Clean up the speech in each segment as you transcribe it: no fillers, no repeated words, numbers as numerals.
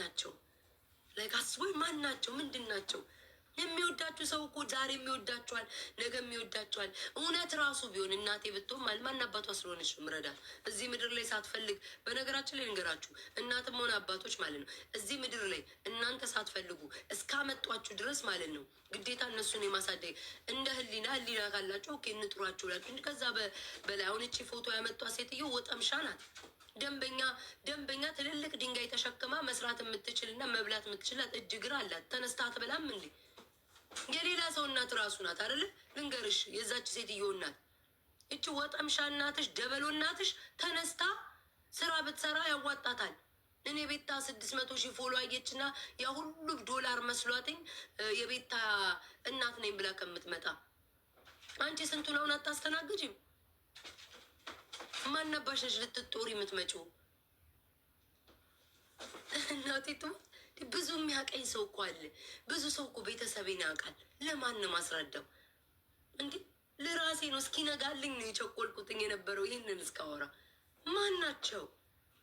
ናቸው? ላይክ አስቦኝ ማን ናቸው? ምንድን ናቸው? የሚወዳችሁ ሰው እኮ ዛሬ የሚወዳችኋል፣ ነገ የሚወዳችኋል። እውነት ራሱ ቢሆን እናቴ ብትሆን ማን አባቷ ስለሆነች ነው ምረዳት እዚህ ምድር ላይ ሳትፈልግ። በነገራችን ላይ ንገራችሁ እናትም ሆነ አባቶች ማለት ነው እዚህ ምድር ላይ እናንተ ሳትፈልጉ እስካመጧችሁ ድረስ ማለት ነው ግዴታ እነሱን የማሳደግ እንደ ህሊና ካላቸው ኦኬ እንጥሯችሁ ላችሁ እንጂ ከዛ በላይ አሁን እቺ ፎቶ ያመጧ ሴትዮ ወጠምሻ ናት። ደንበኛ ትልልቅ ድንጋይ ተሸክማ መስራት የምትችልና መብላት የምትችላት እጅ እግር አላት። ተነስታ አትበላም እንዴ? የሌላ ሰው እናት ራሱ ናት አይደለ? ልንገርሽ የዛች ሴትዮ እናት እቺ ወጠምሻ እናትሽ ደበሎ እናትሽ ተነስታ ስራ ብትሰራ ያዋጣታል። እኔ ቤታ 600,000 ፎሎ አየችና ያ ሁሉ ዶላር መስሏትኝ የቤታ እናት ነኝ ብላ ከምትመጣ አንቺ ስንቱን አሁን አታስተናግጂም? ማናባሽሽ ልትጦሪ የምትመጪው? እናቴ ብዙ የሚያቀኝ ሰው እኮ አለ። ብዙ ሰው እኮ ቤተሰቤን ያውቃል። ለማን ነው ማስረዳው? እንዴ ለራሴ ነው እስኪነጋልኝ ነው የቸኮልኩትኝ የነበረው ይህንን እስካወራ። ማን ናቸው?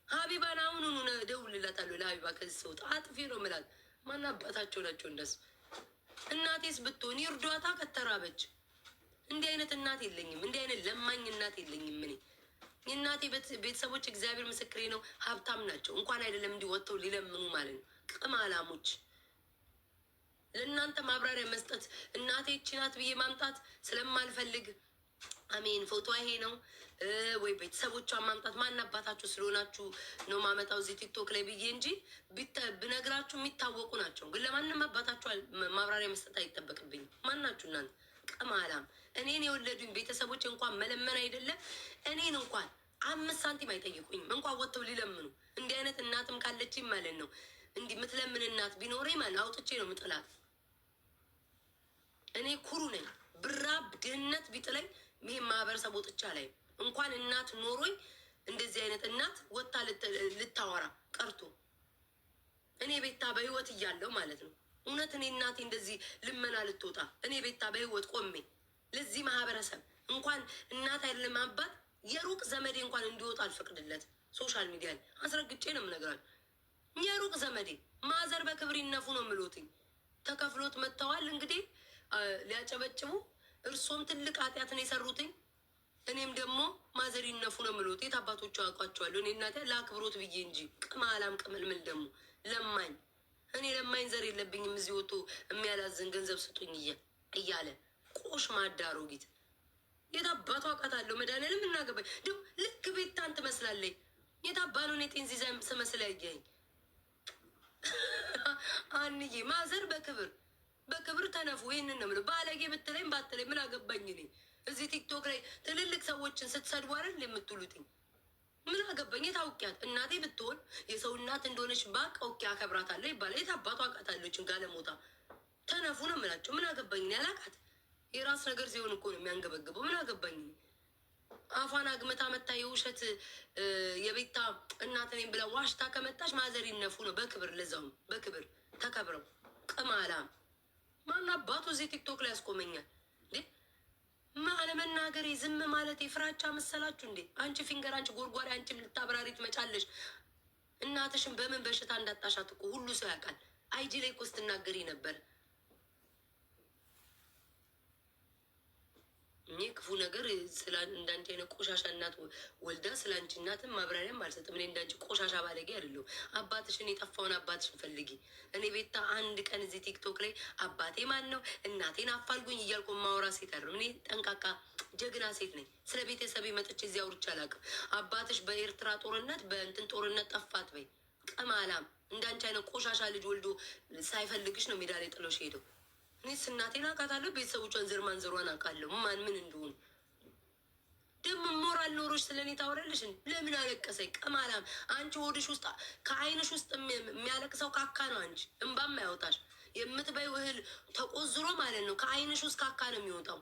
ሀቢባን አሁኑኑ እደውልላታለሁ ለሀቢባ ከዚህ ሰው አጥፊ ነው ምላት። ማን አባታቸው ናቸው እንደሱ? እናቴስ ብትሆን ይርዷታ ከተራበች። እንዲህ አይነት እናት የለኝም። እንዲህ አይነት ለማኝ እናት የለኝም እኔ። የእናቴ ቤተሰቦች እግዚአብሔር ምስክሬ ነው ሀብታም ናቸው። እንኳን አይደለም እንዲወጥተው ሊለምኑ ማለት ነው። ቅማላሞች ለእናንተ ማብራሪያ መስጠት እናቴ ይህች ናት ብዬ ማምጣት ስለማልፈልግ አሜን ፎቶ ይሄ ነው ወይ ቤተሰቦቿን ማምጣት ማን አባታችሁ ስለሆናችሁ ነው ማመጣው እዚህ ቲክቶክ ላይ ብዬ እንጂ ብነግራችሁ የሚታወቁ ናቸው። ግን ለማንም አባታችሁ ማብራሪያ መስጠት አይጠበቅብኝም። ማናችሁ እናንተ ቅማላም? እኔን የወለዱኝ ቤተሰቦች እንኳን መለመን አይደለም እኔን እንኳን 5 ሳንቲም አይጠይቁኝም። እንኳን ወጥተው ሊለምኑ። እንዲህ አይነት እናትም ካለችኝ ማለት ነው እንዲህ የምትለምን እናት ቢኖረኝ ማለት አውጥቼ ነው ምጥላት። እኔ ኩሩ ነኝ። ብራብ ድህነት ቢጥለኝ ይሄን ማህበረሰብ ወጥቻ ላይ እንኳን እናት ኖሮኝ እንደዚህ አይነት እናት ወጥታ ልታወራ ቀርቶ እኔ ቤታ በህይወት እያለው ማለት ነው እውነት እኔ እናቴ እንደዚህ ልመና ልትወጣ እኔ ቤታ በህይወት ቆሜ ለዚህ ማህበረሰብ እንኳን እናት አይደለም አባት የሩቅ ዘመዴ እንኳን እንዲወጣ አልፈቅድለት። ሶሻል ሚዲያ ላይ አስረግጬ ነው የምነግራል። የሩቅ ዘመዴ ማዘር በክብር ይነፉ ነው የምሎትኝ። ተከፍሎት መጥተዋል እንግዲህ ሊያጨበጭቡ። እርሶም ትልቅ ኃጢአትን የሰሩትኝ እኔም ደግሞ ማዘር ይነፉ ነው የምሎት። የት አባቶቹ አውቋቸዋለሁ። እኔ እናቴ ለአክብሮት ብዬ እንጂ ቅማላም ቅምልምል ደግሞ ለማኝ። እኔ ለማኝ ዘር የለብኝም። እዚህ ወጥቶ የሚያላዝን ገንዘብ ስጡኝ እያለ ቆሽ ማዳሮጊት የት አባቱ አውቃታለሁ። መድኃኒዓለም እናገባኝ ደግሞ ልክ ቤታን ትመስላለኝ። የት አባሉን የጤንዚዛ ስመስል ያየኝ አንዬ ማዘር በክብር ተነፉ። ይህንን ነው የምለው። ባለጌ ብትለኝ ባትለኝ ምን አገባኝ እኔ። እዚህ ቲክቶክ ላይ ትልልቅ ሰዎችን ስትሰድቡ አይደል የምትሉትኝ? ምን አገባኝ? የታውቂያት እናቴ ብትሆን የሰው እናት እንደሆነች ባቅ ኦኬ አከብራታለሁ ይባላል። የት አባቱ አውቃታለችን ጋለሞታ። ተነፉ ነው የምላቸው። ምን አገባኝ? ያላቃት የራስ ነገር ሲሆን እኮ ነው የሚያንገበግበው። ምን አገባኝ? አፏን አግመታ መታ የውሸት የቤታ እናት ነኝ ብላ ዋሽታ ከመጣች ማዘር ይነፉ ነው በክብር ለዛውም በክብር ተከብረው። ቅማላም ማን አባቱ እዚህ ቲክቶክ ላይ ያስቆመኛል እንዴ? አለመናገሬ ዝም ማለት የፍራቻ መሰላችሁ እንዴ? አንቺ ፊንገር፣ አንቺ ጎርጓሪ፣ አንቺ ልታብራሪ ትመጫለሽ። እናትሽን በምን በሽታ እንዳጣሻት እኮ ሁሉ ሰው ያውቃል። አይጂ ላይ እኮ ስትናገሪ ነበር። እኔ ክፉ ነገር እንዳንቺ አይነት ቆሻሻ እናት ወልዳ ስለ አንቺ እናትም ማብራሪያም አልሰጥም። እኔ እንዳንቺ ቆሻሻ ባለጌ አይደለሁ። አባትሽን የጠፋውን አባትሽን ፈልጊ። እኔ ቤታ አንድ ቀን እዚህ ቲክቶክ ላይ አባቴ ማን ነው እናቴን አፋልጉኝ እያልኩ ማውራ ሴት አይደለም። እኔ ጠንቃቃ ጀግና ሴት ነኝ። ስለ ቤተሰቤ መጥቼ እዚህ አውርቼ አላውቅም። አባትሽ በኤርትራ ጦርነት በእንትን ጦርነት ጠፋት በይ። ቅማላም እንዳንቺ አይነት ቆሻሻ ልጅ ወልዶ ሳይፈልግሽ ነው ሜዳ ላይ ጥሎሽ ሄደው። እኔስ እናቴን አውቃታለሁ። ቤተሰቦቿን ዘር ማንዘሯን አውቃለሁ። ማን ምን እንደሆኑ ደግሞ ሞራል ኖሮች ስለኔ ታወራለሽ። ለምን አለቀሰኝ? ቅማላም አንቺ ሆድሽ ውስጥ ከአይንሽ ውስጥ የሚያለቅሰው ካካ ነው። አንቺ እንባም ያወጣሽ የምትበይው እህል ተቆዝሮ ማለት ነው። ከአይንሽ ውስጥ ካካ ነው የሚወጣው።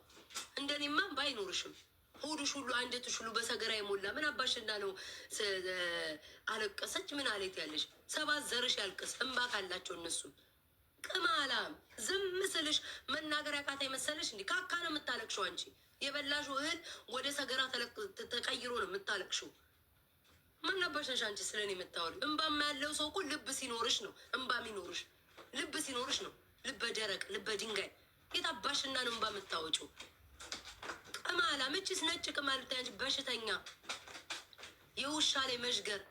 እንደኔማ እንባ አይኖርሽም። ሆድሽ ሁሉ አንጀትሽ ሁሉ በሰገራ የሞላ ምን አባሽና ነው አለቀሰች ምን አለት ያለሽ? ሰባት ዘርሽ ያልቅስ እንባ ካላቸው እነሱ። ቅማላም ዝም ስልሽ መናገር ያቃታ መሰለሽ? እንዲ ካካ ነው የምታለቅሽው አንቺ። የበላሽው እህል ወደ ሰገራ ተቀይሮ ነው የምታለቅሽው። ማን ነበርሽ አንቺ ስለኔ የምታወሪ? እንባማ ያለው ሰው እኮ ልብ ሲኖርሽ ነው እንባ የሚኖርሽ። ልብ ሲኖርሽ ነው። ልበ ደረቅ ልበ ድንጋይ የታባሽና ነው እንባ የምታወጪው? ቅማላ ምችስ ነጭ ቅማል ታያንቺ በሽተኛ የውሻ ላይ መዥገር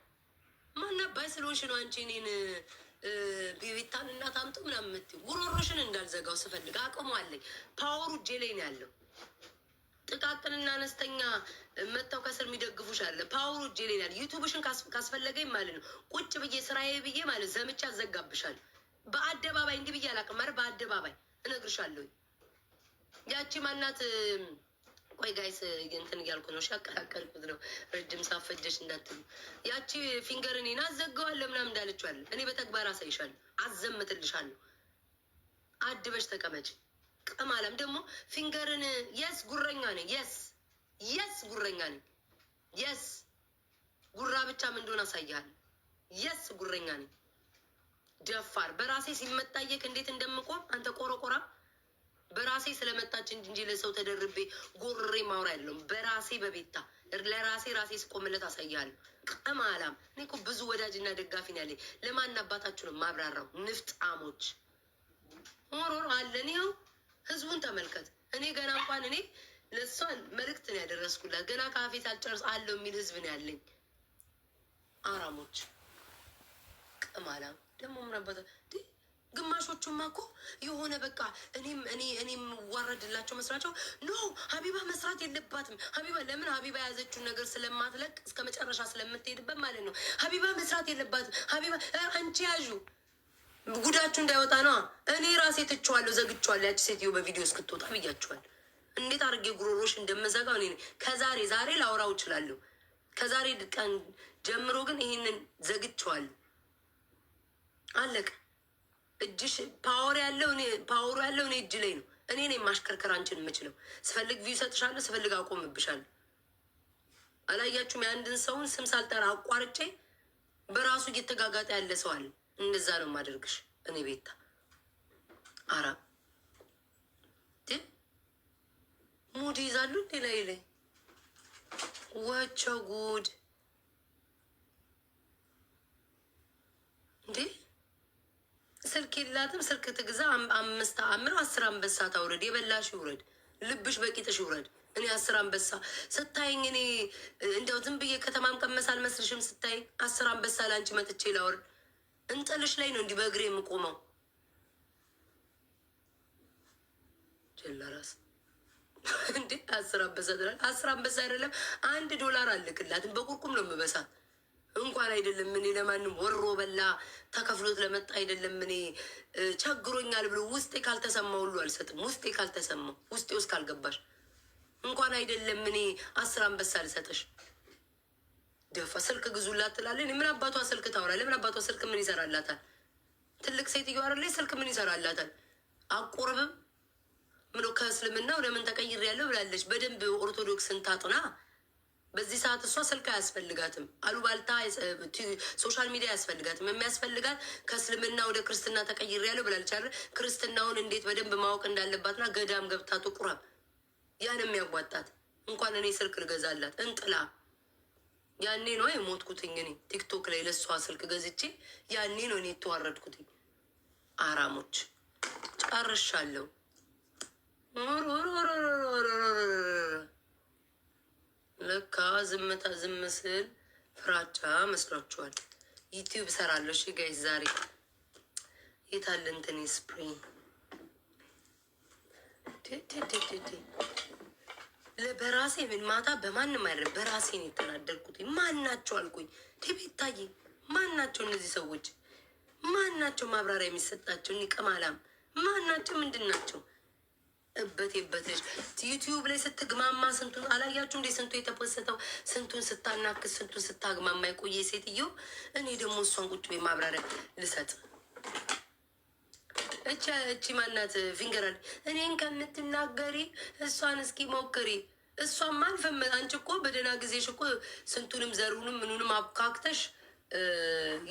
ማናባይ ስለሆንሽ ነው አንቺ እኔን ቤታን እናት አምጡ ምናምን የምትይው። ጉሮሮሽን እንዳልዘጋው ስፈልግ አቅሙ አለኝ። ፓወሩ እጄ ላይ ነው ያለው። ጥቃቅንና አነስተኛ መጥተው ከስር የሚደግፉሽ አለ። ፓወሩ እጄ ላይ ነው ያለው። ዩቱብሽን ካስፈለገኝ ማለት ነው ቁጭ ብዬ ስራዬ ብዬ ማለት ዘምቻ አዘጋብሻለሁ። በአደባባይ እንዲህ ብዬ አላውቅም። ኧረ በአደባባይ እነግርሻለሁ። ያቺ ማናት? ቆይ ጋይስ እንትን እያልኩ ነው፣ ሻቀላቀልኩት ነው። ረጅም ሳፈጀሽ እንዳትሉ። ያቺ ፊንገር እኔን አዘጋዋለሁ ምናምን እንዳለችዋለ እኔ በተግባር አሳይሻለሁ፣ አዘምትልሻለሁ። አድበሽ ተቀመጭ። ቅማለም ደግሞ ፊንገርን የስ ጉረኛ ነኝ። የስ ጉረኛ ነኝ። የስ ጉራ ብቻ ምን እንደሆነ አሳያለሁ። የስ ጉረኛ ነኝ። ደፋር በራሴ ሲመጣየክ እንዴት እንደምቆም አንተ ቆረቆራ በራሴ ስለመጣች እንጂ ለሰው ተደርቤ ጎርሬ ማውራ ያለውም በራሴ በቤታ ለራሴ ራሴ ስቆምለት አሳያለሁ። ቅማላም እኔ እኮ ብዙ ወዳጅና ደጋፊ ነው ያለኝ። ለማን አባታችሁ ነው ማብራራው? ንፍጣሞች ሞሮር አለን። ይኸው ህዝቡን ተመልከት። እኔ ገና እንኳን እኔ ለእሷን መልእክት ነው ያደረስኩላት። ገና ካፌ ሳልጨርስ አለው የሚል ህዝብ ነው ያለኝ። አራሞች ቅማላም ደግሞ ምን አባታ ግማሾቹማ እኮ የሆነ በቃ እኔም ዋረድላቸው መስራቸው ኖ ሀቢባ መስራት የለባትም። ሀቢባ ለምን ሀቢባ የያዘችውን ነገር ስለማትለቅ እስከ መጨረሻ ስለምትሄድበት ማለት ነው። ሀቢባ መስራት የለባትም። ሀቢባ አንቺ ያዡ ጉዳችሁ እንዳይወጣ ነው። እኔ ራሴ ትቼዋለሁ፣ ዘግቼዋለሁ። ያቺ ሴትዮ በቪዲዮ እስክትወጣ ብያችኋል። እንዴት አድርጌ ጉሮሮሽ እንደምዘጋው እኔ ዛሬ ላውራው እችላለሁ። ከዛሬ ቀን ጀምሮ ግን ይህንን ዘግቼዋለሁ። አለቀ። እጅሽ ፓወሩ ያለው እኔ እጅ ላይ ነው። እኔ ነኝ ማሽከርከር አንቺን የምችለው። ስፈልግ ቪው ሰጥሻለሁ፣ ስፈልግ አቆምብሻለሁ። አላያችሁም? የአንድን ሰውን ስም ሳልጠራ አቋርጬ በራሱ እየተጋጋጠ ያለ ሰው አለ። እንደዛ ነው የማደርግሽ እኔ ቤታ። አራ ሙድ ይዛሉ እንዴ ላይ ወቸው ጉድ እንዴ! ስልክ የላትም። ስልክ ትግዛ። 5 አምር 10 አንበሳ ታውረድ። የበላሽ ይውረድ፣ ልብሽ በቂጥሽ ይውረድ። እኔ 10 አንበሳ ስታይኝ እኔ እንደው ዝም ብዬ ከተማም ቀመስ አልመስልሽም? ስታይ 10 አንበሳ ላንቺ መጥቼ ላወርድ እንጥልሽ ላይ ነው እንዲህ በእግሬ የምቆመው። ጀላራስ እንዴ 10 አንበሳ ትላለህ? 10 አንበሳ አይደለም $1 አልክላትም። በቁርቁም ነው የምበሳት። እንኳን አይደለም እኔ ለማንም ወሮ በላ ተከፍሎት ለመጣ አይደለም እኔ ቸግሮኛል ብሎ ውስጤ ካልተሰማ ሁሉ አልሰጥም። ውስጤ ካልተሰማ ውስጤ ውስጥ ካልገባሽ እንኳን አይደለም እኔ 10 አንበሳ አልሰጥሽ። ደፋ ስልክ ግዙላት ትላለህ። ምን አባቷ ስልክ ታወራለህ? ምን አባቷ ስልክ ምን ይሰራላታል? ትልቅ ሴትዮ አይደለች? ስልክ ምን ይሰራላታል? አቆርብም ምሎ ከእስልምናው ለምን ተቀይሬያለሁ ብላለች። በደንብ ኦርቶዶክስን ታጥና። በዚህ ሰዓት እሷ ስልክ አያስፈልጋትም። አሉባልታ ሶሻል ሚዲያ አያስፈልጋትም። የሚያስፈልጋት ከእስልምና ወደ ክርስትና ተቀይሬያለሁ ብላለች አይደል? ክርስትናውን እንዴት በደንብ ማወቅ እንዳለባትና ገዳም ገብታ ትቁረብ። ያን የሚያዋጣት እንኳን እኔ ስልክ ልገዛላት እንጥላ። ያኔ ነው የሞትኩትኝ እኔ ቲክቶክ ላይ ለእሷ ስልክ ገዝቼ ያኔ ነው እኔ የተዋረድኩትኝ። አራሞች ጨርሻለሁ። ለካ ዝምታ ዝም ስል ፍራቻ መስሏችኋል። ዩቲዩብ ሰራለሁ። እሺ ጋይስ ዛሬ የታለ እንትን ስፕሬ በራሴ ምን ማታ በማንም አይደለም በራሴ ነው የተናደርኩት። ማናቸው አልኩኝ። ቤታዬ ማናቸው እነዚህ ሰዎች? ማናቸው ማብራሪያ የሚሰጣቸው? እኒ ቀማላም ማናቸው? ምንድን ናቸው? እበቴበትሽ ዩቲዩብ ላይ ስትግማማ ስንቱን አላያችሁ እንዴ? ስንቱ የተፖሰተው ስንቱን ስታናክስ ስንቱን ስታግማማ የቆየ ሴትዮ። እኔ ደግሞ እሷን ቁጭ ቤ ማብራሪያ ልሰጥ። እቺ ማናት ፊንገራል? እኔን ከምትናገሪ እሷን እስኪ ሞክሪ። እሷም አልፈም አንቺ እኮ በደህና ጊዜሽ እኮ ስንቱንም ዘሩንም ምኑንም አብካክተሽ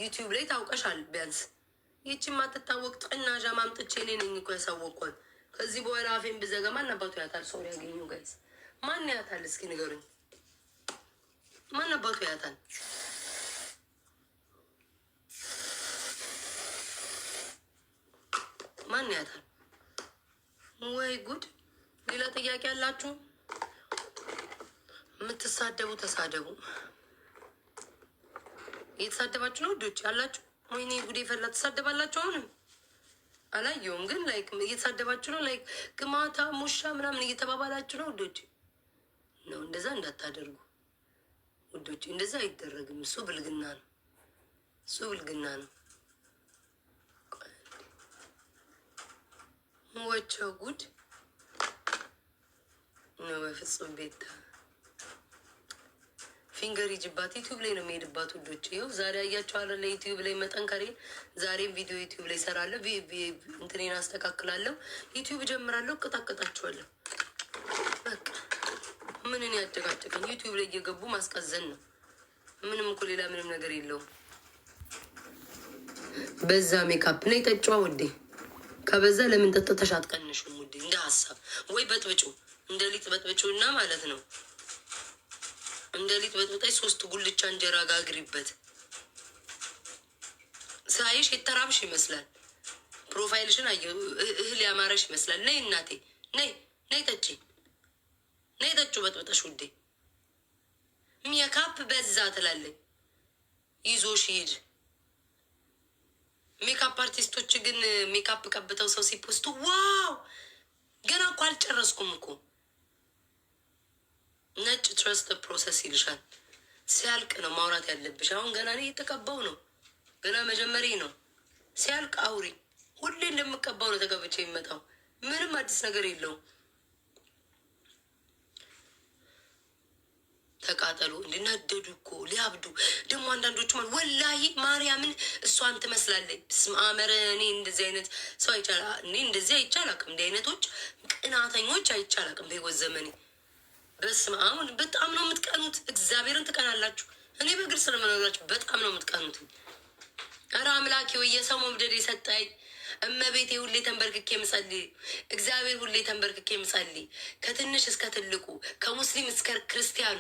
ዩቲዩብ ላይ ታውቀሻል። ቢያንስ ይቺ ማትታወቅ ጥናዣ ማምጥቼ እኔ ነኝ እኮ ያሳወቅኳት። ከዚህ በኋላ አፌን ብዘጋ ማን አባቱ ያታል? ሰው ያገኙ ጋይስ ማን ያታል? እስኪ ንገሩኝ። ማን አባቱ ያታል? ማን ያታል? ወይ ጉድ! ሌላ ጥያቄ ያላችሁ የምትሳደቡ ተሳደቡ። እየተሳደባችሁ ነው ውዶች ያላችሁ። ወይኔ ጉዴ ፈላ። ትሳደባላችሁ። አሁንም አላየውም ግን ላይክ እየተሳደባችሁ ነው። ላይክ ግማታ ሙሻ ምናምን እየተባባላችሁ ነው ውዶች። ነው እንደዛ እንዳታደርጉ ውዶች። እንደዛ አይደረግም። እሱ ብልግና ነው። እሱ ብልግና ነው። ወቸው ጉድ ነው በፍጹም። ቤታ ፊንገር ይጅባት ዩቲዩብ ላይ ነው የሚሄድባት ውዶች። ይኸው ዛሬ አያቸው አለ ለዩቲዩብ ላይ መጠንከሬ። ዛሬም ቪዲዮ ዩቲዩብ ላይ እሰራለሁ። እንትኔን አስተካክላለሁ። ዩቲዩብ እጀምራለሁ። እቀጣቀጣችኋለሁ። በቃ ምንን ያጨቃጨቀኝ? ዩቲዩብ ላይ እየገቡ ማስቀዘን ነው። ምንም እኮ ሌላ ምንም ነገር የለውም። በዛ ሜካፕ ነው የጠጫዋ ውዴ። ከበዛ ለምን ጠጥተሽ አትቀንሽም ውዴ? እንደ ሀሳብ ወይ በጥብጩ እንደ ሊጥ በጥብጩ እና ማለት ነው እንደ ሊጥ በጥብጣይ 3 ጉልቻ እንጀራ ጋግሪበት። ሳይሽ የተራብሽ ይመስላል። ፕሮፋይልሽን አየሁ። እህል ያማረሽ ይመስላል። ነይ እናቴ ነይ ነይ ጠጪ ነይ ጠጩ በጥብጠሽ ውዴ። ሜካፕ በዛ ትላለኝ። ይዞሽ ሂድ። ሜካፕ አርቲስቶች ግን ሜካፕ ቀብተው ሰው ሲፖስቱ ዋው! ገና እኮ አልጨረስኩም እኮ። ነጭ ትረስት ፕሮሰስ ይልሻል። ሲያልቅ ነው ማውራት ያለብሽ። አሁን ገና እኔ እየተቀባው ነው። ገና መጀመሪያ ነው። ሲያልቅ አውሪ። ሁሌ እንደምቀባው ነው ተቀብቼ የሚመጣው። ምንም አዲስ ነገር የለውም። ተቃጠሉ እንድናደዱ እኮ ሊያብዱ ደግሞ አንዳንዶቹ ማለት ወላሂ ማርያምን እሷን ትመስላለች። ስማመረ እኔ እንደዚህ አይነት ሰው አይቻል እኔ እንደዚህ አይቻላቅም። እንዲህ አይነቶች ቅናተኞች አይቻላቅም በህይወት ዘመኔ። በስመ አብ በጣም ነው የምትቀኑት። እግዚአብሔርን ትቀናላችሁ። እኔ በግልጽ ስለምነግራችሁ በጣም ነው የምትቀኑት። ኧረ አምላኬ ወይ የሰው መውደድ የሰጠኝ እመቤቴ ሁሌ ተንበርክኬ ምጸልይ። እግዚአብሔር ሁሌ ተንበርክኬ ምጸልይ። ከትንሽ እስከ ትልቁ ከሙስሊም እስከ ክርስቲያኑ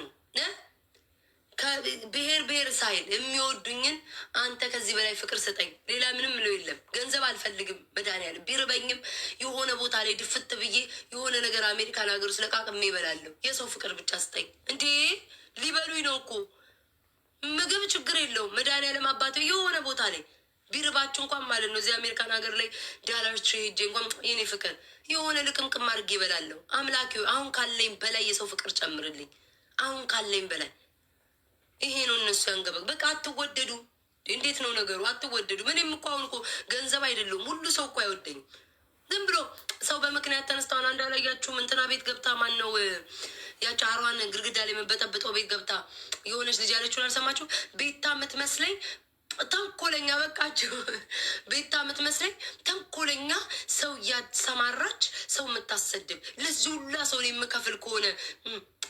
ብሔር ብሔር ሳይል የሚወዱኝን አንተ ከዚህ በላይ ፍቅር ስጠኝ። ሌላ ምንም ምለው የለም። ገንዘብ አልፈልግም። መድኃኒዓለም ቢርበኝም የሆነ ቦታ ላይ ድፍት ብዬ የሆነ ነገር አሜሪካን ሀገር ውስጥ ለቃቅሜ ይበላለሁ። የሰው ፍቅር ብቻ ስጠኝ። እንዴ ሊበሉኝ ነው እኮ ምግብ ችግር የለውም። መድኃኒዓለም አባቴ የሆነ ቦታ ላይ ቢርባችሁ እንኳን ማለት ነው እዚህ አሜሪካን ሀገር ላይ ዳላር ሄጄ እንኳን የኔ ፍቅር የሆነ ልቅምቅም አድርጌ ይበላለሁ። አምላኪ አሁን ካለኝ በላይ የሰው ፍቅር ጨምርልኝ። አሁን ካለኝ በላይ ይሄ ነው እነሱ ያንገበግ። በቃ አትወደዱ። እንዴት ነው ነገሩ? አትወደዱ። ምንም እኮ አሁን እኮ ገንዘብ አይደለም ሁሉ ሰው እኮ አይወደኝም። ዝም ብሎ ሰው በምክንያት ተነስታውን አንዳላያችሁም እንትና ቤት ገብታ ማን ነው ያቺ አሯን ግርግዳ ላይ የምበጠብጠው ቤት ገብታ የሆነች ልጅ ያለችውን አልሰማችሁ? ቤታ የምትመስለኝ ተንኮለኛ በቃችሁ። ቤታ የምትመስለኝ ተንኮለኛ ሰው እያሰማራች ሰው የምታሰድብ ለዚህ ሁላ ሰው የምከፍል ከሆነ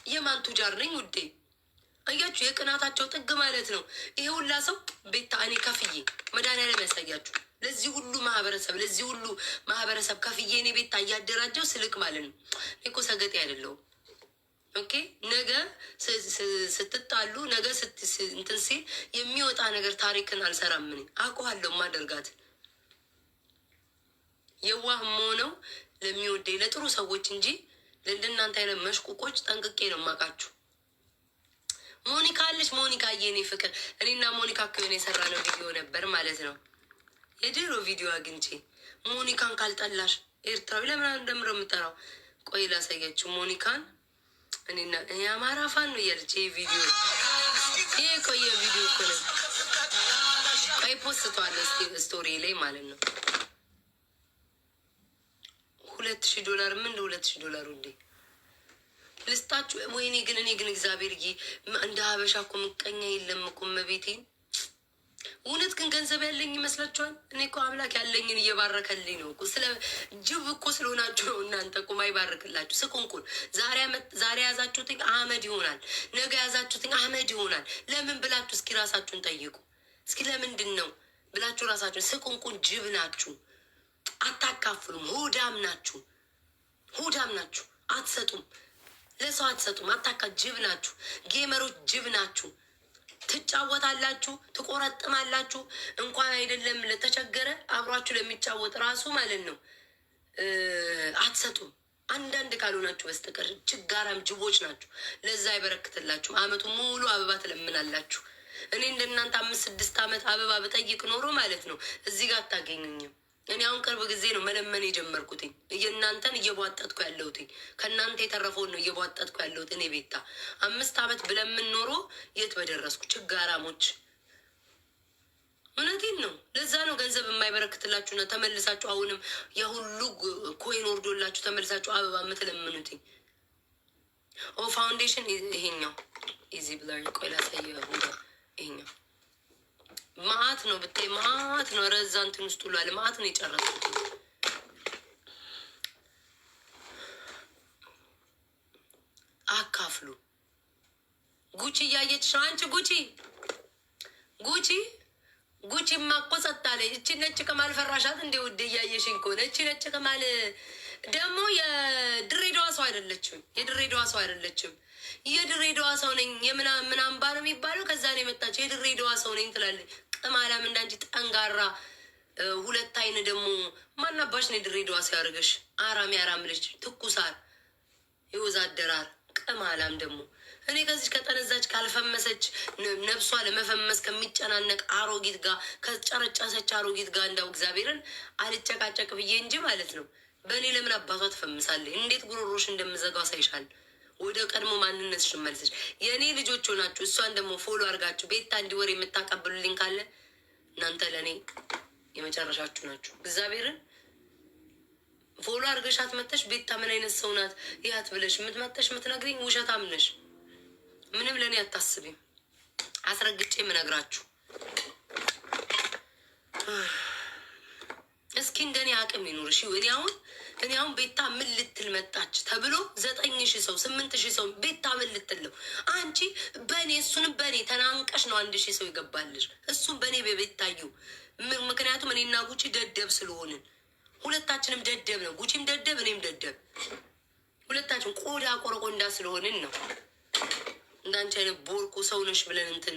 የማን ቱጃር ነኝ ውዴ? አያችሁ የቅናታቸው ጥግ ማለት ነው። ይሄ ሁላ ሰው ቤታ እኔ ከፍዬ መድኃኒዓለም ያሳያችሁ። ለዚህ ሁሉ ማህበረሰብ ከፍዬ እኔ ቤታ እያደራጀው ስልክ ማለት ነው። እኔ እኮ ሰገጤ አይደለሁም። ኦኬ ነገ ስትጣሉ ነገ እንትን ሲል የሚወጣ ነገር ታሪክን አልሰራም። ምን አውቀዋለሁ ማደርጋት የዋህ ሆነው ለሚወደኝ ለጥሩ ሰዎች እንጂ ለእንደናንተ አይነት መሽቁቆች ጠንቅቄ ነው የማውቃችሁ። ሞኒካ አለች። ሞኒካ የኔ ፍቅር እኔና ሞኒካ ከሆነ የሰራ ነው ቪዲዮ ነበር ማለት ነው። የድሮ ቪዲዮ አግኝቼ ሞኒካን ካልጠላሽ ኤርትራዊ ለምን እንደምረ የምጠራው ቆይ ላሳያችሁ። ሞኒካን እኔና የአማራ ፋን ነው እያለች ይህ ቪዲዮ ይሄ ቆየ ቪዲዮ እኮ ነው። ቆይ ፖስቷል ስቶሪ ላይ ማለት ነው። $2,000 ምን $2,000 እንዴ ልስጣችሁ? ወይኔ ግን እኔ ግን እግዚአብሔር እንደ ሀበሻ እኮ ምቀኛ የለም እኮ መቤቴን። እውነት ግን ገንዘብ ያለኝ ይመስላችኋል? እኔ እኮ አምላክ ያለኝን እየባረከልኝ ነው እኮ። ስለ ጅብ እኮ ስለሆናችሁ ነው እናንተ እኮ ማይባርክላችሁ። ስቁንቁን ዛሬ ያዛችሁትኝ አህመድ ይሆናል፣ ነገ ያዛችሁትኝ አህመድ ይሆናል። ለምን ብላችሁ እስኪ ራሳችሁን ጠይቁ። እስኪ ለምንድን ነው ብላችሁ ራሳችሁን። ስቁንቁን ጅብ ናችሁ፣ አታካፍሉም። ሆዳም ናችሁ፣ አትሰጡም፣ ለሰው አትሰጡም። ጅብ ናችሁ። ጌመሮች ጅብ ናችሁ። ትጫወታላችሁ፣ ትቆረጥማላችሁ። እንኳን አይደለም ለተቸገረ አብሯችሁ ለሚጫወት ራሱ ማለት ነው አትሰጡም። አንዳንድ ካልሆናችሁ በስተቀር ችጋራም ጅቦች ናችሁ። ለዛ አይበረክትላችሁ። አመቱ ሙሉ አበባ ትለምናላችሁ። እኔ እንደናንተ 5-6 ዓመት አበባ ብጠይቅ ኖሮ ማለት ነው እዚህ ጋር አታገኙኝም። እኔ አሁን ቅርብ ጊዜ ነው መለመን የጀመርኩትኝ። እናንተን እየቧጠጥኩ ያለሁትኝ ከእናንተ የተረፈውን ነው እየቧጠጥኩ ያለሁት። እኔ ቤታ 5 ዓመት ብለምን ኖሮ የት በደረስኩ። ችጋራሞች፣ እውነቴን ነው። ለዛ ነው ገንዘብ የማይበረክትላችሁና ተመልሳችሁ አሁንም የሁሉ ኮይን ወርዶላችሁ ተመልሳችሁ አበባ የምትለምኑትኝ። ፋውንዴሽን ይሄኛው ኢዚ ብለር ቆይ ላሳየው። ይሄኛው ማአት ነው ብታይ፣ ማአት ነው። ረዛ እንትን ውስጥ ሁሉ አለ። ማአት ነው የጨረስኩት። አካፍሉ። ጉቺ እያየች ነው። አንቺ ጉቺ ማቆ ጸጥ አለኝ። እቺ ነጭ ቅማል ፈራሻት እንደ ውድ እያየሽኝ ከሆነ እቺ ነጭ ቅማል ደግሞ የድሬዳዋ ሰው አይደለችም። የድሬዳዋ ሰው ነኝ የምናምን ባለው የሚባለው ከዛ ነው የመጣችው። የድሬዳዋ ሰው ነኝ ትላለች። ቅማላም እንዳንቺ ጠንጋራ ሁለት አይን ደግሞ ማናባሽ ነው የድሬዳዋ ሰው ያደርገሽ። አራም ልጅ ትኩሳር ይወዛደራል። ቅማላም ደግሞ እኔ ከዚህ ከጠነዛች ካልፈመሰች ነብሷ ለመፈመስ ከሚጨናነቅ አሮጊት ጋር ከጨረጨሰች አሮጊት ጋር እንዳው እግዚአብሔርን አልጨቃጨቅ ብዬ እንጂ ማለት ነው። በእኔ ለምን አባቷ ትፈምሳለች? እንዴት ጉሮሮሽ እንደምዘጋው ሳይሻል ወደ ቀድሞ ማንነትሽ መልሰሽ የእኔ ልጆች ሆናችሁ እሷን ደግሞ ፎሎ አድርጋችሁ ቤታ እንዲወር የምታቀብሉልኝ ካለ እናንተ ለእኔ የመጨረሻችሁ ናችሁ። እግዚአብሔርን ፎሎ አድርገሻት መተሽ ቤታ ምን አይነት ሰው ናት ያት ብለሽ የምትመተሽ የምትነግሪኝ ውሸታም ነሽ። ምንም ለእኔ አታስቢም። አስረግጬ የምነግራችሁ እስኪ እንደኔ አቅም ይኑርሽ። እኔ አሁን ቤታ ምን ልትል መጣች ተብሎ 9,000 ሰው 8,000 ሰው ቤታ ምን ልትለው አንቺ በእኔ እሱንም በእኔ ተናንቀሽ ነው 1,000 ሰው ይገባልሽ። እሱም በእኔ በቤታዩ ምክንያቱም እኔና ጉቺ ደደብ ስለሆንን ሁለታችንም ደደብ ነው። ጉቺም ደደብ እኔም ደደብ ሁለታችን ቆዳ ቆረቆንዳ ስለሆንን ነው። እንዳንቺ አይነት ቦርቁ ሰው ነሽ ብለን እንትን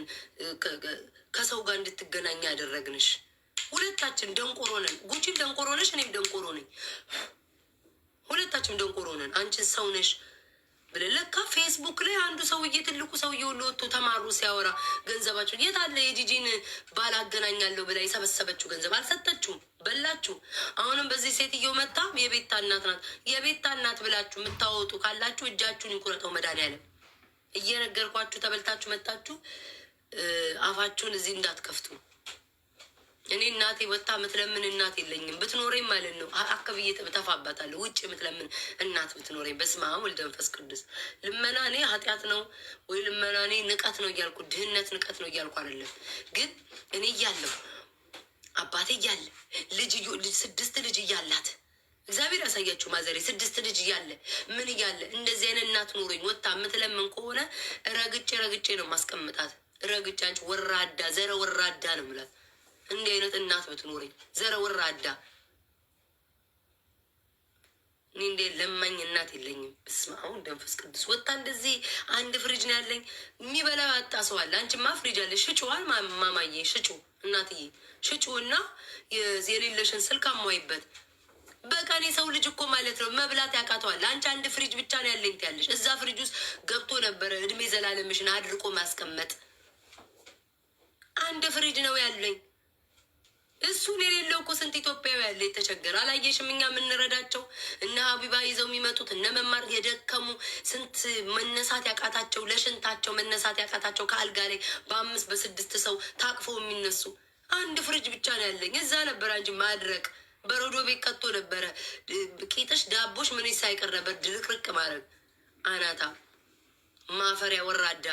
ከሰው ጋር እንድትገናኝ ያደረግንሽ ሁለታችን ደንቆሮ ነን። ጉቺም ደንቆሮ ነሽ፣ እኔም ደንቆሮ ነኝ። ሁለታችንም ደንቆሮ ነን። አንቺን ሰው ነሽ ብለን ለካ ፌስቡክ ላይ አንዱ ሰውዬ ትልቁ ሰውዬ ሁሉ ወጥቶ ተማሩ ሲያወራ ገንዘባቸው የት አለ? የጂጂን ባል አገናኛለሁ ብላ የሰበሰበችው ገንዘብ አልሰጠችውም፣ በላችሁ። አሁንም በዚህ ሴትዮ መታ የቤታ እናት ናት። የቤታ እናት ብላችሁ የምታወጡ ካላችሁ እጃችሁን ይቁረጠው መድኃኒዓለም። እየነገርኳችሁ ተበልታችሁ መጣችሁ። አፋችሁን እዚህ እንዳትከፍቱ። እኔ እናቴ ወጣ ምትለምን እናት የለኝም። ብትኖረኝ ማለት ነው አከብዬ ተፋባታለሁ። ውጭ ምትለምን እናት ብትኖረኝ በስመ አብ ወልድ መንፈስ ቅዱስ። ልመና እኔ ኃጢአት ነው ወይ ልመና እኔ ንቀት ነው እያልኩ ድህነት ንቀት ነው እያልኩ አይደለም። ግን እኔ እያለሁ አባቴ እያለ ልጅ 6 ልጅ እያላት እግዚአብሔር ያሳያችሁ ማዘሬ 6 ልጅ እያለ ምን እያለ እንደዚህ አይነት እናት ኖሮኝ ወጣ ምትለምን ከሆነ ረግጬ ነው ማስቀምጣት። ረግጬ አንቺ ወራዳ ዘረ ወራዳ ነው ምላት። እንዲህ አይነት እናት ብትኖረኝ ዘረ ወራዳ። እኔ እንደ ለማኝ እናት የለኝም። በስመ አብ መንፈስ ቅዱስ። ወጣ እንደዚህ አንድ ፍሪጅ ነው ያለኝ። የሚበላው ያጣ ሰው አለ። አንቺማ ፍሪጅ አለ። ሽጩዋል ማማዬ፣ ሽጩ እናትዬ፣ ሽጩ እና የሌለሽን ስልክ አሟይበት። በቀን የሰው ልጅ እኮ ማለት ነው መብላት ያቃተዋል። አንቺ አንድ ፍሪጅ ብቻ ነው ያለኝ ትያለሽ። እዛ ፍሪጅ ውስጥ ገብቶ ነበረ እድሜ ዘላለምሽን አድርቆ ማስቀመጥ። አንድ ፍሪጅ ነው ያለኝ። እሱን የሌለው እኮ ስንት ኢትዮጵያዊ ያለ የተቸገረ አላየሽም? እኛ የምንረዳቸው እነ ሀቢባ ይዘው የሚመጡት እነ መማር የደከሙ ስንት መነሳት ያቃታቸው ለሽንታቸው መነሳት ያቃታቸው ከአልጋ ላይ በ5 በ6 ሰው ታቅፈው የሚነሱ አንድ ፍሪጅ ብቻ ነው ያለኝ። እዛ ነበረ እንጂ ማድረቅ በረዶ ቤት ከቶ ነበረ። ቂጥሽ ዳቦሽ ምን ሳይቀር ነበር ድርቅርቅ ማድረግ። አናታ ማፈሪያ ወራዳ።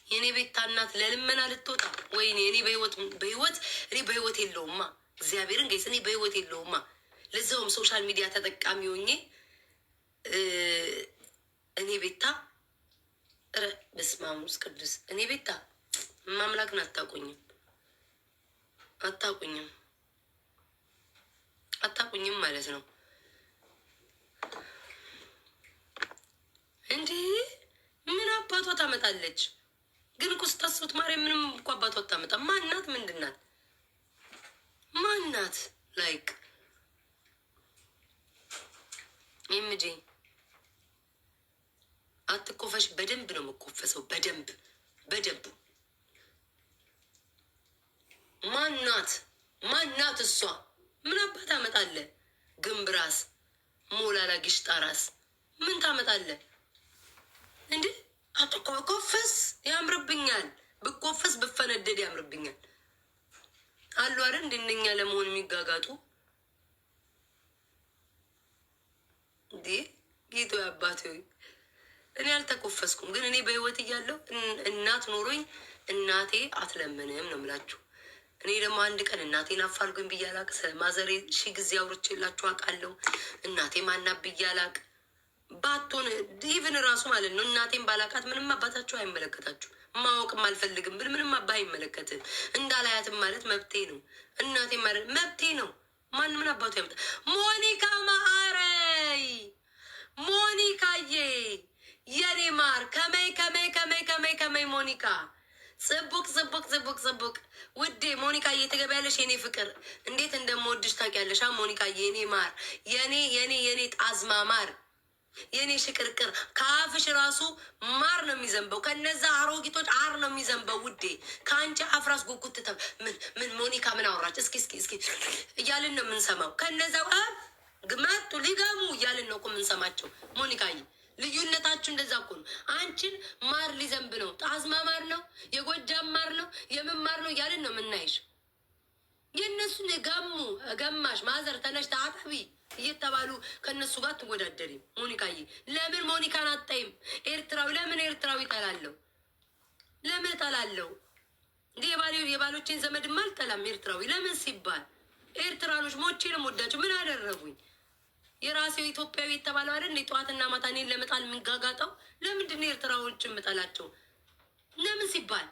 የኔ ቤታ እናት ለልመና ልትወጣ ወይኔ እኔ በህይወት የለውማ። እግዚአብሔርን ገይስ እኔ በህይወት የለውማ። ለዛውም ሶሻል ሚዲያ ተጠቃሚ ሆኜ እኔ ቤታ በስመ አብ ወመንፈስ ቅዱስ። እኔ ቤታ ማምላክን አታቁኝም ማለት ነው እንዴ? ምን አባቷ ታመጣለች? ግን እኮ ስታስቡት ማርያም ምንም እኮ አባቷ አታመጣ። ማናት? ምንድናት? ማናት? ላይክ ይምጂ አትኮፈሽ። በደንብ ነው የምኮፈሰው። በደንብ በደንብ። ማናት? ማናት? እሷ ምን አባት ታመጣለ? ግንብ ራስ፣ ሞላላ ግሽጣ ራስ ምን ታመጣለ እንዴ? አትኮፈስ። ያምርብኛል። ብኮፈስ ብፈነደድ ያምርብኛል። አሉ አይደል እንደነኛ ለመሆን የሚጋጋጡ እንዴ? ጌቶ አባቴ እኔ አልተኮፈስኩም። ግን እኔ በህይወት እያለሁ እናት ኖሮኝ እናቴ አትለምንም ነው የምላችሁ። እኔ ደግሞ አንድ ቀን እናቴን አፋልጉኝ ብዬ አላቅ። ስለማዘሬ ሺህ ጊዜ አውርቼላችሁ አውቃለሁ። እናቴ ማናት ብዬ አላቅ። ባቶን ኢቭን ራሱ ማለት ነው እናቴን ባላቃት ምንም አባታችሁ አይመለከታችሁ። ማወቅም አልፈልግም ብል ምንም አባ አይመለከትም። እንዳላያትም ማለት መብቴ ነው። እናቴ ማለት መብቴ ነው። ማን ምን አባቱ ያመጣ? ሞኒካ ማአረይ ሞኒካዬ የኔ ማር ከመይ ሞኒካ ጽቡቅ ጽቡቅ ጽቡቅ ጽቡቅ ውዴ ሞኒካዬ ትገቢያለሽ? የኔ ፍቅር እንዴት እንደምወድሽ ታውቂያለሽ? ሞኒካዬ የኔ ማር የኔ ጣዝማ ማር የኔ ሽቅርቅር ከአፍሽ ራሱ ማር ነው የሚዘንበው። ከነዛ አሮጊቶች አር ነው የሚዘንበው ውዴ። ከአንቺ አፍራስ ጉጉት ምን ሞኒካ ምን አወራች? እስኪ እያልን ነው የምንሰማው። ከነዛ ግመቱ ሊገሙ እያልን ነው እኮ የምንሰማቸው። ሞኒካዬ ልዩነታችሁ እንደዛ እኮ ነው። አንቺን ማር ሊዘንብ ነው። ጣዝማ ማር ነው፣ የጎጃም ማር ነው፣ የምን ማር ነው እያልን ነው የምናይሽ። የእነሱን ገማሽ ማዘር ተነሽ ታጠቢ እየተባሉ ከእነሱ ጋር ትወዳደሪም። ሞኒካዬ ለምን ሞኒካን አጣይም? ኤርትራዊ ለምን ኤርትራዊ ጠላለሁ? ለምን ጠላለሁ? እንዲህ የባሎቼን ዘመድማ አልጠላም። ኤርትራዊ ለምን ሲባል ኤርትራኖች ሞቼ ነው ወዳቸው። ምን አደረጉኝ? የራሴው ኢትዮጵያዊ የተባለው አይደል እንዴ? ጠዋትና ማታ እኔን ለመጣል የሚጋጋጠው ለምንድን ነው? ኤርትራዎችን የምጠላቸው ለምን ሲባል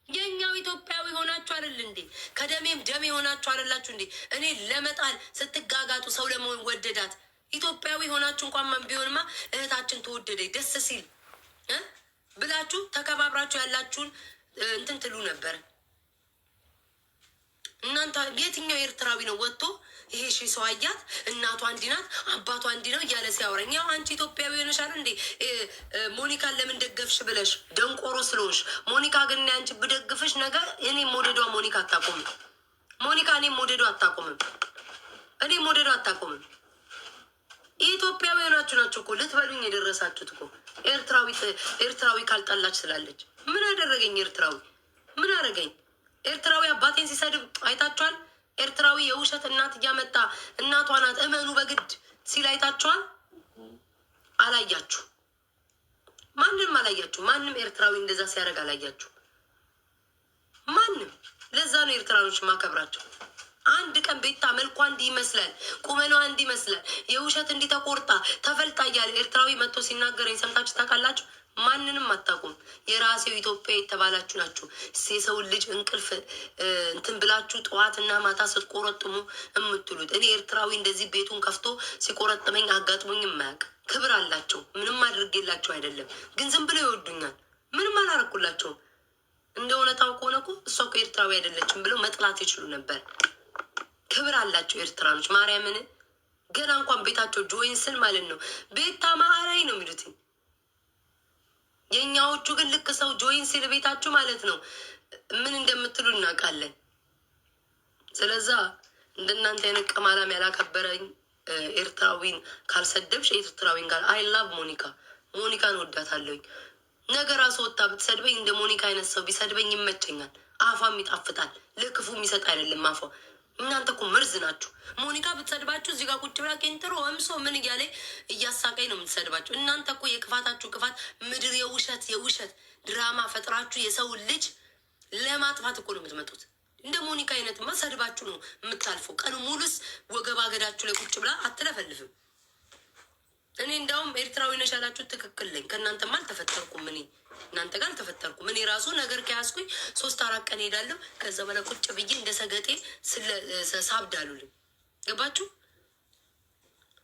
የኛው ኢትዮጵያዊ ሆናችሁ አይደል እንዴ? ከደሜም ደሜ ሆናችሁ አይደላችሁ እንዴ? እኔ ለመጣል ስትጋጋጡ ሰው ለመሆን ወደዳት። ኢትዮጵያዊ ሆናችሁ እንኳን ቢሆንማ እህታችን ተወደደች ደስ ሲል ብላችሁ ተከባብራችሁ ያላችሁን እንትን ትሉ ነበር። እናንተ የትኛው ኤርትራዊ ነው ወጥቶ ይሄ ሺ ሰው አያት እናቷ እንዲህ ናት አባቷ እንዲህ ነው እያለ ሲያወራኝ፣ ያው አንቺ ኢትዮጵያዊ ሆነሻል እንዴ? ሞኒካን ለምን ደገፍሽ ብለሽ ደንቆሮ ስለሆንሽ። ሞኒካ ግን አንቺ ብደግፍሽ ነገር እኔ ሞዴዷ ሞኒካ አታቆምም። ሞኒካ እኔ ሞዴዷ አታቆምም። እኔ ሞዴዷ አታቆምም። ኢትዮጵያዊ ሆናችሁ ናችሁ እኮ ልትበሉኝ የደረሳችሁት እኮ። ኤርትራዊ ካልጠላች ስላለች ምን አደረገኝ? ኤርትራዊ ምን አደረገኝ? ኤርትራዊ አባቴን ሲሰድብ አይታችኋል? ኤርትራዊ የውሸት እናት እያመጣ እናቷ ናት እመኑ በግድ ሲል አይታችኋል? አላያችሁ? ማንም አላያችሁ? ማንም ኤርትራዊ እንደዛ ሲያደርግ አላያችሁ? ማንም። ለዛ ነው ኤርትራኖች ማከብራቸው። አንድ ቀን ቤታ መልኳ እንዲህ ይመስላል፣ ቁመኗ እንዲህ ይመስላል፣ የውሸት እንዲህ ተቆርጣ ተፈልጣ እያለ ኤርትራዊ መጥቶ ሲናገረኝ ሰምታችሁ ታውቃላችሁ? ማንንም አታውቁም። የራሴው ኢትዮጵያ የተባላችሁ ናችሁ። የሰውን ልጅ እንቅልፍ እንትን ብላችሁ ጠዋትና ማታ ስትቆረጥሙ የምትሉት። እኔ ኤርትራዊ እንደዚህ ቤቱን ከፍቶ ሲቆረጥመኝ አጋጥሞኝ የማያውቅ። ክብር አላቸው። ምንም አድርጌላቸው አይደለም፣ ግን ዝም ብለው ይወዱኛል። ምንም አላረኩላቸውም። እንደ እውነታው ከሆነ እኮ እሷ እኮ ኤርትራዊ አይደለችም ብለው መጥላት ይችሉ ነበር። ክብር አላቸው ኤርትራኖች። ማርያምን ገና እንኳን ቤታቸው ጆይን ስል ማለት ነው ቤታ ማዕራይ ነው የሚሉትኝ። የእኛዎቹ ግን ልክ ሰው ጆይን ሲል ቤታችሁ ማለት ነው ምን እንደምትሉ እናውቃለን። ስለዛ እንደናንተ አይነት ቀማላም ያላከበረኝ ኤርትራዊን ካልሰደብሽ ኤርትራዊን ጋር አይ ላቭ ሞኒካን ወዳታለሁኝ። ነገ ራሱ ወጣ ብትሰድበኝ እንደ ሞኒካ አይነት ሰው ቢሰድበኝ ይመቸኛል። አፏም ይጣፍጣል። ለክፉ የሚሰጥ አይደለም አፏ። እናንተ እኮ መርዝ ናችሁ። ሞኒካ ብትሰድባችሁ እዚህ ጋር ቁጭ ብላ ቄንጥሮ ወምሶ ምን እያለ እያሳቀኝ ነው የምትሰድባችሁ። እናንተ እኮ የክፋታችሁ ክፋት ምድር የውሸት ድራማ ፈጥራችሁ የሰውን ልጅ ለማጥፋት እኮ ነው የምትመጡት። እንደ ሞኒካ አይነትማ ሰድባችሁ ነው የምታልፈው። ቀኑ ሙሉስ ወገባገዳችሁ ላይ ቁጭ ብላ አትለፈልፍም። እኔ እንዳውም ኤርትራዊ ነሽ ያላችሁት ትክክል ነኝ። ከእናንተማ አልተፈጠርኩም። እኔ እናንተ ጋር አልተፈጠርኩም። እኔ ራሱ ነገር ከያዝኩኝ 3-4 ቀን ሄዳለሁ። ከዛ በላይ ቁጭ ብዬ እንደ ሰገጤ ሳብድ አሉልኝ። ገባችሁ?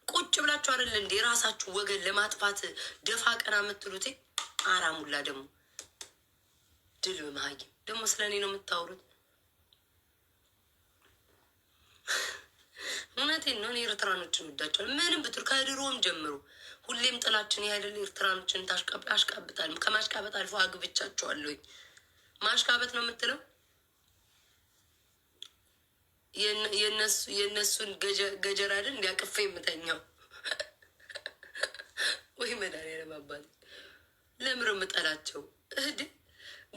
ቁጭ ብላችሁ አይደል እንዴ ራሳችሁ ወገን ለማጥፋት ደፋ ቀና የምትሉት? አራሙላ ደግሞ ድል በመሀይም ደግሞ ስለ እኔ ነው የምታወሩት። እውነቴን ነው። እኔ ኤርትራኖችን ወዳቸዋል። ምንም ብትል ከድሮም ጀምሮ ሁሌም ጥላችን ያህል ኤርትራኖችን አሽቃብጣል። ከማሽቃበጥ አልፎ አግብቻቸዋለሁኝ። ማሽቃበጥ ነው የምትለው የእነሱን ገጀራ አይደል እንዲያቅፌ የምተኛው ወይ መድኃኒዓለም አባት ለምር የምጠላቸው እህድ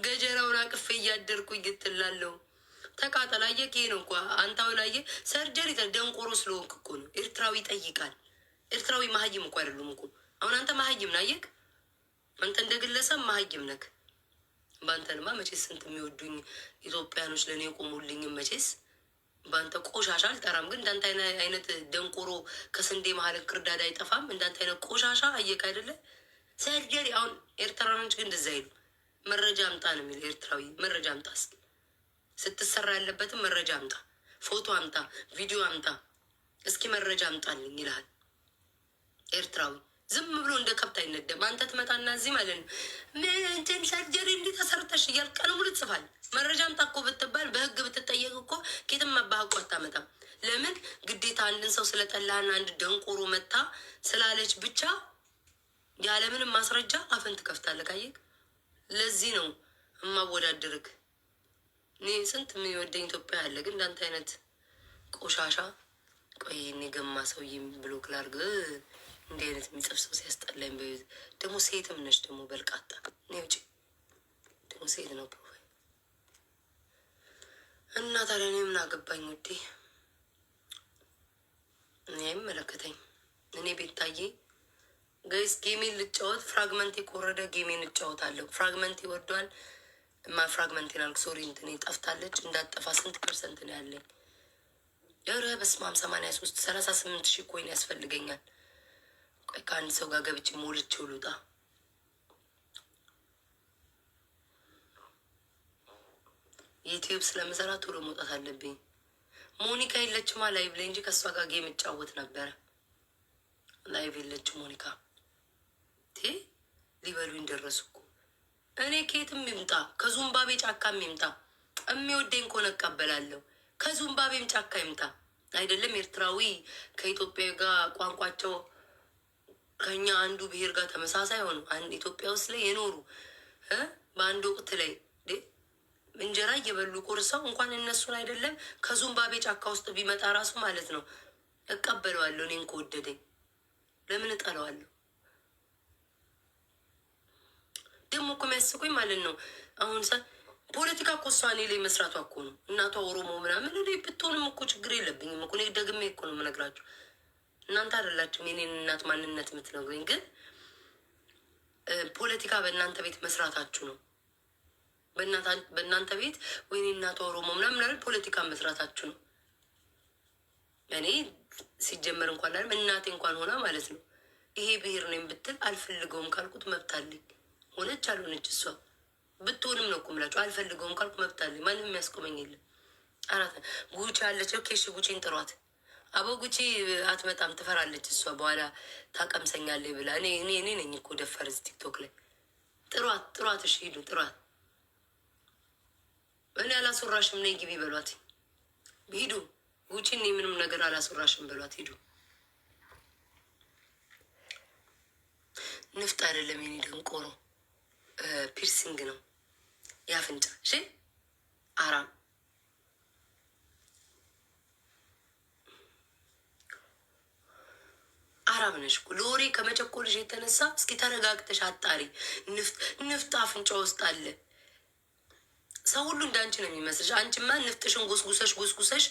ገጀራውን አቅፌ እያደርኩ እይትላለሁ። ተቃጠል። አየህ ይሄ ነው እኮ አንታው ላየ ሰርጀሪ ደንቆሮ ስለሆንክ እኮ ነው። ኤርትራዊ ይጠይቃል። ኤርትራዊ መሀይም እኮ አይደሉም እኮ። አሁን አንተ መሀይም ና አየክ፣ አንተ እንደ ግለሰብ መሀይም ነክ። በአንተንማ መቼስ ስንት የሚወዱኝ ኢትዮጵያኖች ለእኔ የቆሙልኝም መቼስ በአንተ ቆሻሻ አልጠራም። ግን እንዳንተ አይነት ደንቆሮ ከስንዴ መሀል ክርዳድ አይጠፋም። እንዳንተ አይነት ቆሻሻ አየክ አይደለ ሰርጀሪ። አሁን ኤርትራኖች ግን እንደዛ አይሉ። መረጃ አምጣ ነው የሚል ኤርትራዊ። መረጃ አምጣ እስኪ ስትሰራ ያለበትም መረጃ አምጣ፣ ፎቶ አምጣ፣ ቪዲዮ አምጣ፣ እስኪ መረጃ አምጣልኝ ይልሃል ኤርትራዊ። ዝም ብሎ እንደ ከብት አይነደም። አንተ ትመጣና እዚህ ማለት ነው ምንትን ሰርጀሪ እንዲህ ተሰርተሽ እያል ቀን ሙሉ ትጽፋል። መረጃ አምጣ እኮ ብትባል በህግ ብትጠየቅ እኮ ኬትም መባህ እኮ አታመጣም። ለምን ግዴታ አንድን ሰው ስለጠላህና አንድ ደንቆሮ መታ ስላለች ብቻ ያለምንም ማስረጃ አፈን ትከፍታለህ። ካየቅ ለዚህ ነው እማወዳድርግ። እኔ ስንት የሚወደኝ ኢትዮጵያ ያለ ግን እንዳንተ አይነት ቆሻሻ። ቆይ እኔ ገማ ሰውዬ ብሎክ ላድርግ። እንዲህ አይነት የሚጽፍ ሰው ሲያስጠላኝ። ደግሞ ሴትም ነች ደግሞ በልቃጣ። እኔ ውጭ ደግሞ ሴት ነው ፕሮፋይል እና ታዲያ እኔ ምን አገባኝ ውዴ? እኔ አይመለከተኝ። እኔ ቤታዬ ጋይስ ጌሜን ልጫወት። ፍራግመንት የቆረደ ጌሜን እጫወታለሁ። ፍራግመንት ይወዷል። ፍራግመንት ናልክ ሶሪ እንትን ጠፍታለች። እንዳጠፋ ስንት ፐርሰንት ነው ያለኝ? ኧረ በስማም 83 38 ሺህ ኮይን ያስፈልገኛል። ቆይ ከአንድ ሰው ጋር ገብቼ ሞልቼው ልውጣ። ዩቲዩብ ስለምሰራ ቶሎ መውጣት አለብኝ። ሞኒካ የለችማ ላይቭ ላይ እንጂ ከእሷ ጋር ጌም እጫወት ነበረ። ላይቭ የለች ሞኒካ። ሊበሉኝ ደረሱ እኮ። እኔ ኬትም ይምጣ ከዙምባቤ ጫካም ይምጣ የሚወደኝ ከሆነ እቀበላለሁ። ከዙምባቤም ጫካ ይምጣ አይደለም ኤርትራዊ ከኢትዮጵያ ጋር ቋንቋቸው ከኛ አንዱ ብሔር ጋር ተመሳሳይ ሆኑ አንድ ኢትዮጵያ ውስጥ ላይ የኖሩ በአንድ ወቅት ላይ እንጀራ እየበሉ ቆርሰው እንኳን እነሱን አይደለም ከዙምባቤ ጫካ ውስጥ ቢመጣ ራሱ ማለት ነው እቀበለዋለሁ። እኔን ከወደደኝ ለምን እጠለዋለሁ? ደግሞ እኮ የሚያስቁኝ ማለት ነው አሁን ፖለቲካ እኮ እሷ እኔ ላይ መስራቷ እኮ ነው። እናቷ ኦሮሞ ምናምን እኔ ብትሆንም እኮ ችግር የለብኝም እኮ። እኔ ደግሜ እኮ ነው የምነግራችሁ። እናንተ አይደላችሁም የኔን እናት ማንነት የምትነግሩኝ። ግን ፖለቲካ በእናንተ ቤት መስራታችሁ ነው። በእናንተ ቤት ወይኔ እናቷ ኦሮሞ ምናምን አይደል ፖለቲካ መስራታችሁ ነው። እኔ ሲጀመር እንኳን አይደል እናቴ እንኳን ሆና ማለት ነው ይሄ ብሔር ነው ብትል አልፈልገውም ካልኩት መብት አለኝ። ሆነች አልሆነች እሷ ብትሆንም ነው እኮ የምላችሁ። አልፈልገውም ካልኩ መብት አለኝ። ማንም የሚያስቆመኝ የለም። አራት ጉቺ አለችው። ኬሽ ጉቺን ጥሯት። አቦ ጉቺ አትመጣም፣ ትፈራለች እሷ በኋላ ታቀምሰኛለች ብላ። እኔ ነኝ እኮ ደፈር እዚህ ቲክቶክ ላይ። ጥሯት። እሺ ሂዱ ጥሯት። እኔ አላስወራሽም ነይ ግቢ በሏት። ሂዱ ጉቺ እኔ ምንም ነገር አላስወራሽም በሏት። ሂዱ። ንፍጥ አይደለም የኔ ደንቆሮ ፒርሲንግ ነው ያፍንጫ። እሺ አራም አራም ነሽ እኮ ለወሬ ከመቸኮልሽ የተነሳ እስኪ ተረጋግተሽ አጣሪ። ንፍጥ አፍንጫ ውስጥ አለ። ሰው ሁሉ እንዳንቺ ነው የሚመስልሽ። አንቺማ ንፍጥሽን ጎስጉሰሽ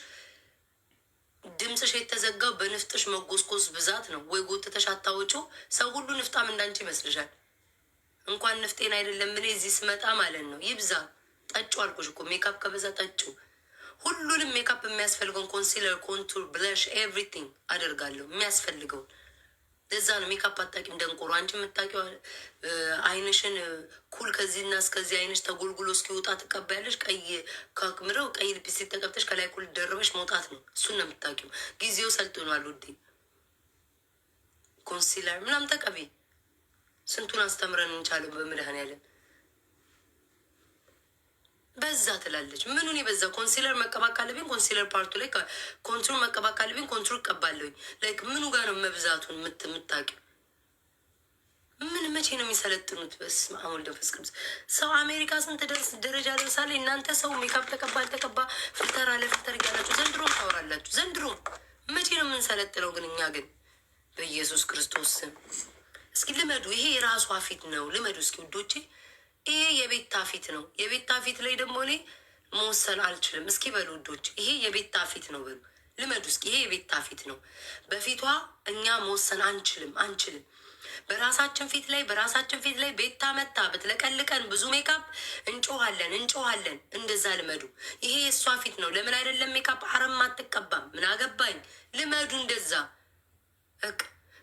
ድምፅሽ የተዘጋው በንፍጥሽ መጎስቆስ ብዛት ነው። ወይ ጎትተሽ አታወጪው። ሰው ሁሉ ንፍጣም እንዳንቺ ይመስልሻል። እንኳን ንፍጤን አይደለም እኔ እዚህ ስመጣ ማለት ነው ይብዛ ጠጩ አልኩሽ እኮ። ሜካፕ ከበዛ ጠጩ። ሁሉንም ሜካፕ የሚያስፈልገውን ኮንሲለር፣ ኮንቱር፣ ብለሽ ኤቭሪቲንግ አደርጋለሁ የሚያስፈልገውን። ለዛ ነው ሜካፕ አታውቂም ደንቆሮ። አንቺ የምታውቂው አይንሽን ኩል ከዚህና እስከዚህ አይንሽ ተጎልጉሎ እስኪወጣ ትቀባያለሽ። ቀይ ከምረው ቀይ ሊፕስቲክ ተቀብተሽ ከላይ ኩል ደርበሽ መውጣት ነው። እሱን ነው የምታውቂው። ጊዜው ሰልጥኗል ውዴ። ኮንሲለር ምናምን ተቀቢ። ስንቱን አስተምረን እንቻለው በመድኃኒዓለም። በዛ ትላለች። ምኑን የበዛ? ኮንሲለር መቀባት ካለብኝ ኮንሲለር ፓርቱ ላይ ኮንትሮል መቀባት ካለብኝ ኮንትሮል እቀባለሁኝ። ላይክ ምኑ ጋር ነው መብዛቱን የምታውቂው? ምን መቼ ነው የሚሰለጥኑት? በስመ አብ ወወልድ ወመንፈስ ቅዱስ። ሰው አሜሪካ ስንት ደረጃ ደርሳለ። እናንተ ሰው ሜካፕ ተቀባ አልተቀባ ፍልተር አለ ፍልተር እያላችሁ ዘንድሮም ታወራላችሁ። ዘንድሮ መቼ ነው የምንሰለጥነው? ግን እኛ ግን በኢየሱስ ክርስቶስ ስም እስኪ ልመዱ። ይሄ የራሷ ፊት ነው። ልመዱ እስኪ ውዶቼ። ይሄ የቤታ ፊት ነው። የቤታ ፊት ላይ ደግሞ እኔ መወሰን አልችልም። እስኪ በሉ ውዶች፣ ይሄ የቤታ ፊት ነው በሉ። ልመዱ እስኪ። ይሄ የቤታ ፊት ነው። በፊቷ እኛ መወሰን አንችልም። በራሳችን ፊት ላይ ቤታ መታ ብትለቀልቀን ብዙ ሜካፕ እንጮሃለን። እንደዛ ልመዱ። ይሄ የእሷ ፊት ነው። ለምን አይደለም ሜካፕ አረም አትቀባም? ምን አገባኝ? ልመዱ እንደዛ።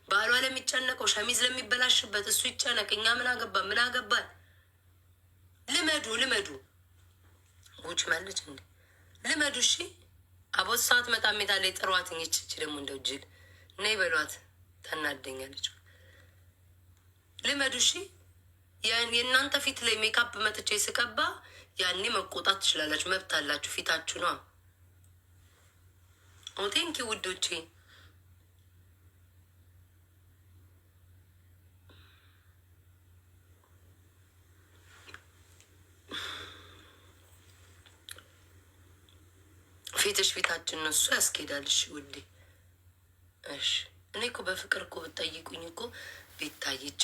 ባሏ ለሚጨነቀው ሸሚዝ ለሚበላሽበት እሱ ይጨነቅ። እኛ ምን አገባን? ልመዱ። ጉች ማለች እንዴ? ልመዱ። እሺ አቦት ሰዓት መጣ ሜታ ላይ ጥሯትኝ። ይችች ደግሞ እንደው ጅል ነይ በሏት። ታናደኛለች። ልመዱ። እሺ የእናንተ ፊት ላይ ሜካፕ መጥቼ ስቀባ ያኔ መቆጣት ትችላላችሁ። መብት አላችሁ። ፊታችሁ ነው። ቴንኪ ውዶቼ። ፊታችን ነው። እሱ ያስኬዳል። እሺ ውዴ። እሺ እኔ እኮ በፍቅር እኮ ብትጠይቁኝ እኮ ቤታየች